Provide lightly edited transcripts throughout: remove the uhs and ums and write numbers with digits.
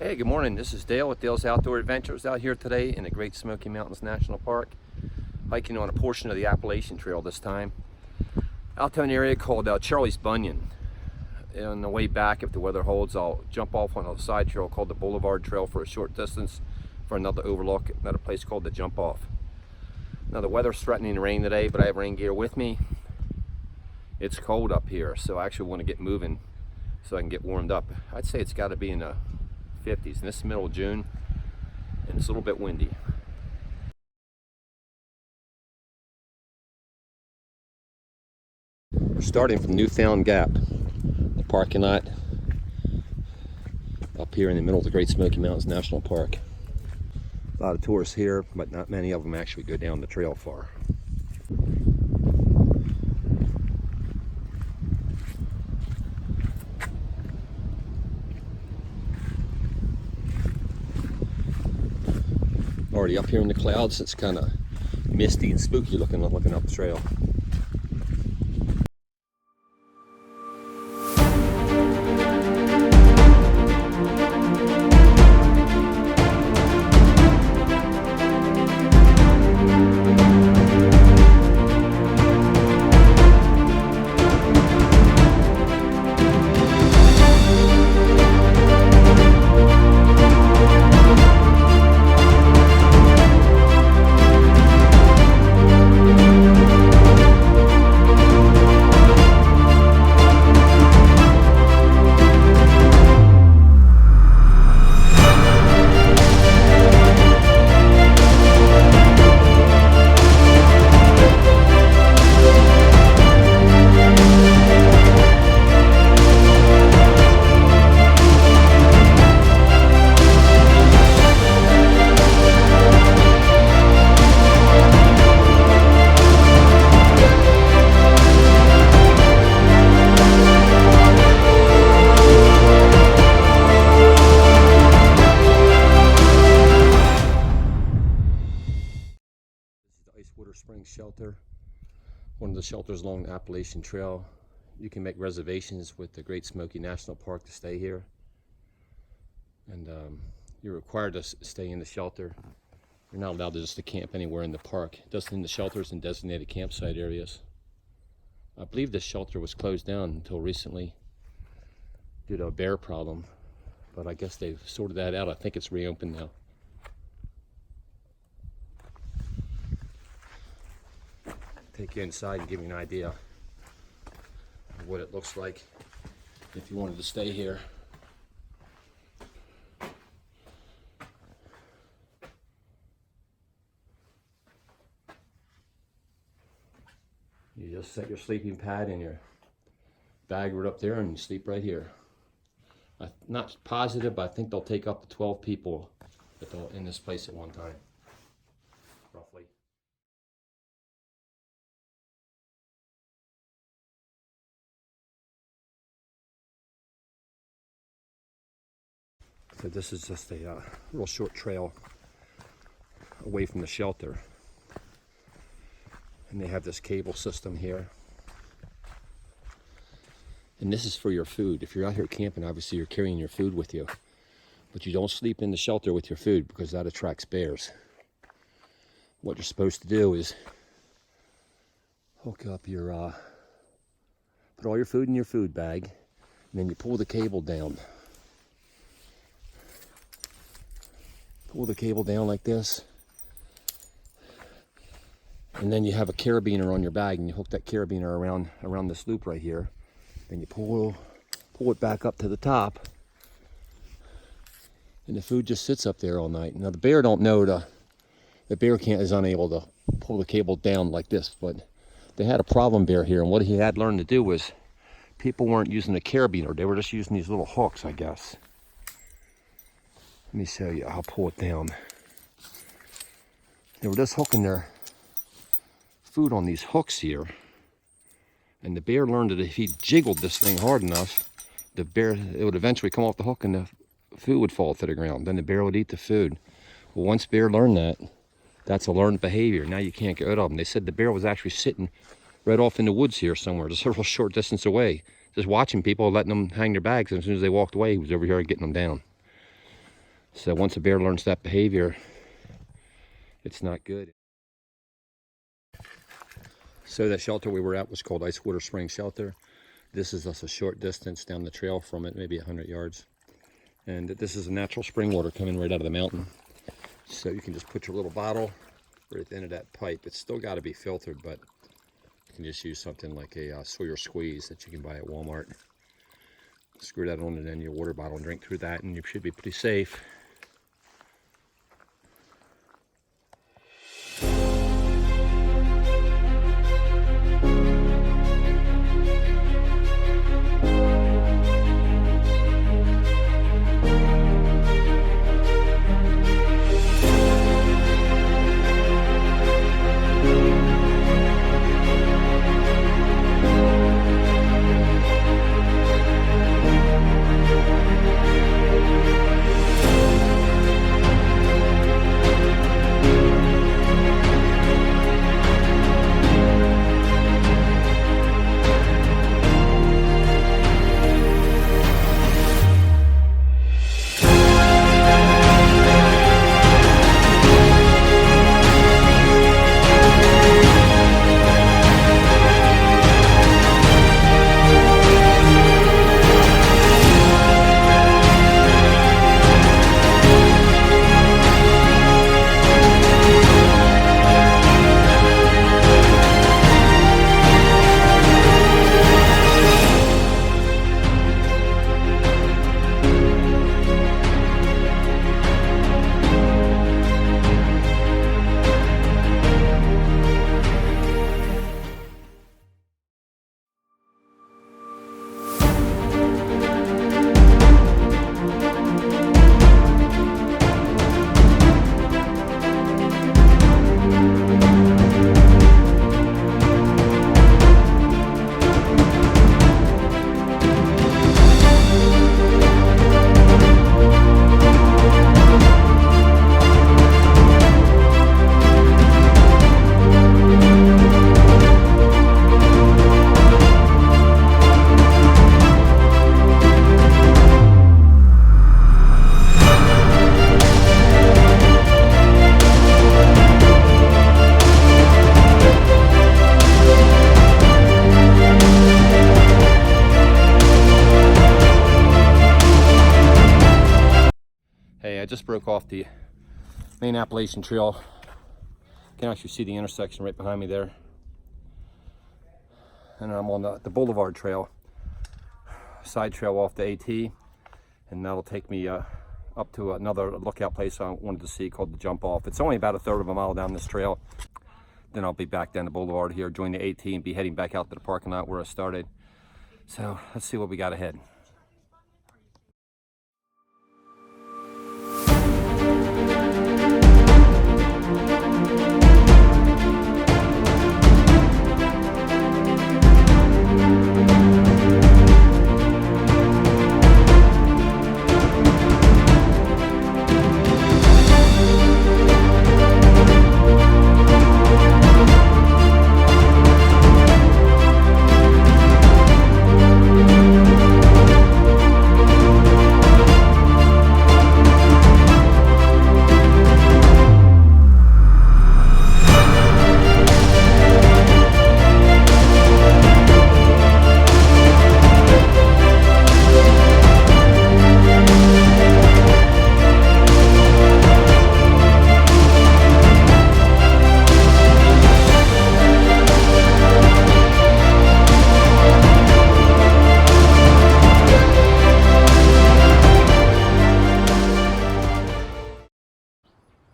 Hey, good morning. This is Dale with Dale's Outdoor Adventures out here today in the Great Smoky Mountains National Park, hiking on a portion of the Appalachian Trail this time. Out to an area called Charlie's Bunion. On the way back, if the weather holds, I'll jump off on a side trail called the Boulevard Trail for a short distance for another overlook, another place called the Jump Off. Now the weather's threatening to rain today, but I have rain gear with me. It's cold up here, so I actually want to get moving so I can get warmed up. I'd say it's got to be in the 50s, and this is middle of June, and it's a little bit windy. We're starting from Newfound Gap, the parking lot up here in the middle of the Great Smoky Mountains National Park. A lot of tourists here, but not many of them actually go down the trail far. Already up here in the clouds, it's kind of misty and spooky looking up the trail. Shelter, one of the shelters along the Appalachian Trail. You can make reservations with the Great Smoky National Park to stay here, and you're required to stay in the shelter. You're not allowed to just camp anywhere in the park, just in the shelters and designated campsite areas. I believe this shelter was closed down until recently due to a bear problem, but I guess they've sorted that out. I think it's reopened now. Take you inside and give you an idea of what it looks like if you wanted to stay here. You just set your sleeping pad and your bag right up there and you sleep right here. I'm not positive, but I think they'll take up to 12 people in this place at one time, roughly. So this is just a real short trail away from the shelter. And they have this cable system here. And this is for your food. If you're out here camping, obviously you're carrying your food with you. But you don't sleep in the shelter with your food because that attracts bears. What you're supposed to do is hook up your, put all your food in your food bag, and then you pull the cable down. Pull the cable down like this, and then you have a carabiner on your bag, and you hook that carabiner around this loop right here. Then you pull it back up to the top, and the food just sits up there all night. Now the bear don't know the bear is unable to pull the cable down like this, but they had a problem bear here, and what he had learned to do was people weren't using the carabiner; they were just using these little hooks, I guess. Let me show you. I'll pull it down. They were just hooking their food on these hooks here. And the bear learned that if he jiggled this thing hard enough, it would eventually come off the hook and the food would fall to the ground. Then the bear would eat the food. Well, once bear learned that, that's a learned behavior. Now you can't get rid of them. They said the bear was actually sitting right off in the woods here somewhere, just a real short distance away, just watching people, letting them hang their bags. And as soon as they walked away, he was over here getting them down. So once a bear learns that behavior, it's not good. So that shelter we were at was called Ice Water Spring Shelter. This is just a short distance down the trail from it, maybe 100 yards. And this is a natural spring water coming right out of the mountain. So you can just put your little bottle right at the end of that pipe. It's still got to be filtered, but you can just use something like a Sawyer Squeeze that you can buy at Walmart. Screw that on and then your water bottle and drink through that, and you should be pretty safe. Hey, I just broke off the main Appalachian Trail. You can actually see the intersection right behind me there. And I'm on the Boulevard Trail, side trail off the AT, and that'll take me up to another lookout place I wanted to see called the Jump Off. It's only about 1/3 of a mile down this trail. Then I'll be back down the Boulevard here, join the AT, and be heading back out to the parking lot where I started. So let's see what we got ahead.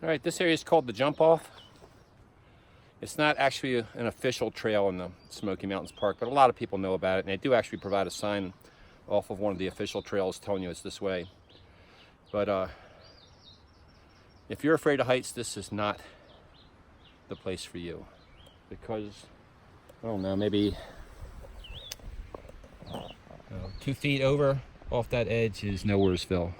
All right, this area is called the Jump Off. It's not actually an official trail in the Smoky Mountains Park, but a lot of people know about it, and they do actually provide a sign off of one of the official trails telling you it's this way. But if you're afraid of heights, this is not the place for you, because I don't know, maybe 2 feet over off that edge is Nowheresville.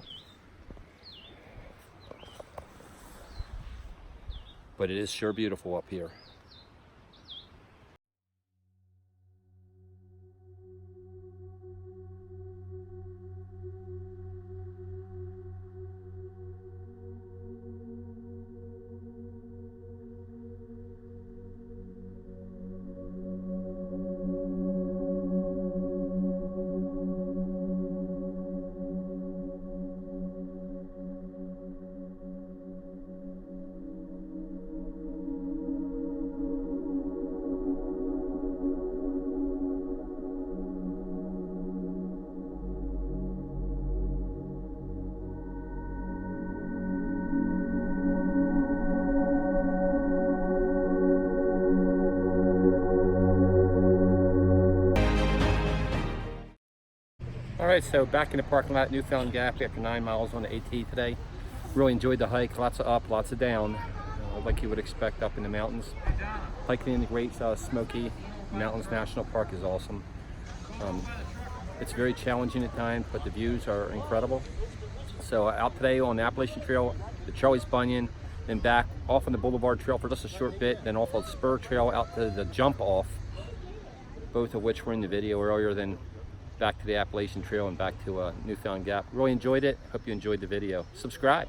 But it is sure beautiful up here. Alright, so back in the parking lot at Newfound Gap after 9 miles on the AT today. Really enjoyed the hike, lots of up, lots of down, like you would expect up in the mountains. Hiking in the Great Smoky Mountains National Park is awesome. It's very challenging at times, but the views are incredible. So out today on the Appalachian Trail, the Charlie's Bunion, then back off on the Boulevard Trail for just a short bit, then off on the Spur Trail out to the jump off, both of which were in the video earlier, then back to the Appalachian Trail and back to Newfound Gap. Really enjoyed it. Hope you enjoyed the video. Subscribe.